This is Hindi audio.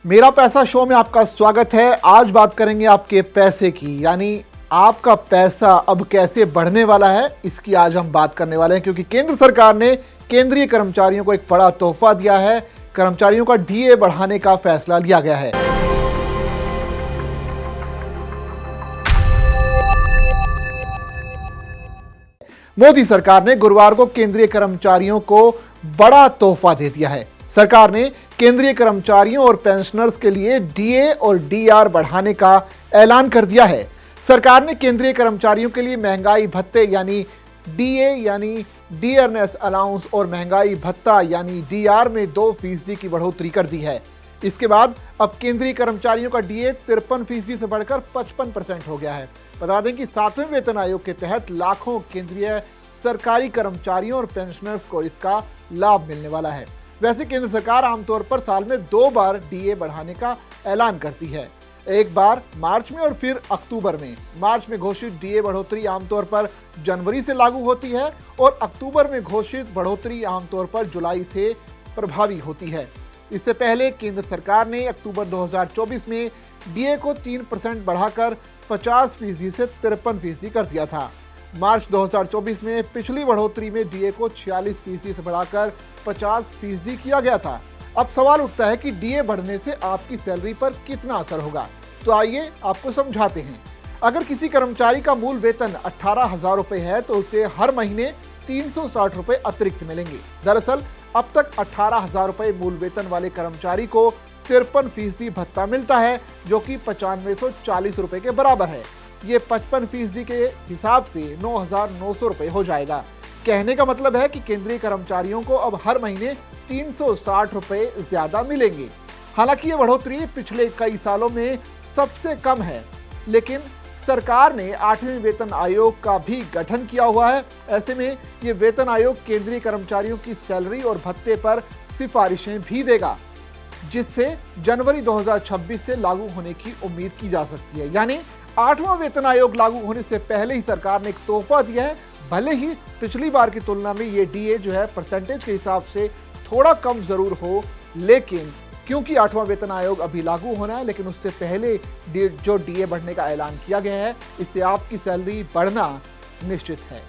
मेरा पैसा शो में आपका स्वागत है। आज बात करेंगे आपके पैसे की, यानी आपका पैसा अब कैसे बढ़ने वाला है, इसकी आज हम बात करने वाले हैं। क्योंकि केंद्र सरकार ने केंद्रीय कर्मचारियों को एक बड़ा तोहफा दिया है। कर्मचारियों का डीए बढ़ाने का फैसला लिया गया है। मोदी सरकार ने गुरुवार को केंद्रीय कर्मचारियों को बड़ा तोहफा दे दिया है। सरकार ने केंद्रीय कर्मचारियों और पेंशनर्स के लिए डीए और डीआर बढ़ाने का ऐलान कर दिया है। सरकार ने केंद्रीय कर्मचारियों के लिए महंगाई भत्ते यानी डीए यानी डियरनेस अलाउंस और महंगाई भत्ता यानी डीआर में 2% की बढ़ोतरी कर दी है। इसके बाद अब केंद्रीय कर्मचारियों का डीए 53% से बढ़कर 55% हो गया है। बता दें कि 7वें वेतन आयोग के तहत लाखों केंद्रीय सरकारी कर्मचारियों और पेंशनर्स को इसका लाभ मिलने वाला है। वैसे केंद्र सरकार आमतौर पर साल में 2 बार डीए बढ़ाने का ऐलान करती है, एक बार मार्च में और फिर अक्टूबर में। मार्च में घोषित डीए बढ़ोतरी आमतौर पर जनवरी से लागू होती है और अक्टूबर में घोषित बढ़ोतरी आमतौर पर जुलाई से प्रभावी होती है। इससे पहले केंद्र सरकार ने अक्टूबर 2024 में डीए को 3% बढ़ाकर 50% से 53% कर दिया था। मार्च 2024 में पिछली बढ़ोतरी में डीए को 46% से बढ़ाकर 50% किया गया था। अब सवाल उठता है कि डीए बढ़ने से आपकी सैलरी पर कितना असर होगा। तो आइए आपको समझाते हैं। अगर किसी कर्मचारी का मूल वेतन 18,000 रुपए है तो उसे हर महीने 360 रुपए अतिरिक्त मिलेंगे। दरअसल अब तक 18,000 रुपए मूल वेतन वाले कर्मचारी को 53% भत्ता मिलता है, जो कि 9540 रुपए के बराबर है। ये 55% के हिसाब से 9,900 रुपए हो जाएगा। कहने का मतलब है कि केंद्रीय कर्मचारियों को अब हर महीने 360 रुपए ज्यादा मिलेंगे। हालांकि ये बढ़ोतरी पिछले कई सालों में सबसे कम है, लेकिन सरकार ने 8वें वेतन आयोग का भी गठन किया हुआ है। ऐसे में ये वेतन आयोग केंद्रीय कर्मचारियों की सैलरी और भत्ते पर सिफारिशें भी देगा, जिससे जनवरी 2026 से लागू होने की उम्मीद की जा सकती है। यानी 8वां वेतन आयोग लागू होने से पहले ही सरकार ने एक तोहफा दिया है। भले ही पिछली बार की तुलना में ये डीए जो है परसेंटेज के हिसाब से थोड़ा कम जरूर हो, लेकिन क्योंकि 8वां वेतन आयोग अभी लागू होना है, लेकिन उससे पहले जो डीए बढ़ने का ऐलान किया गया है, इससे आपकी सैलरी बढ़ना निश्चित है।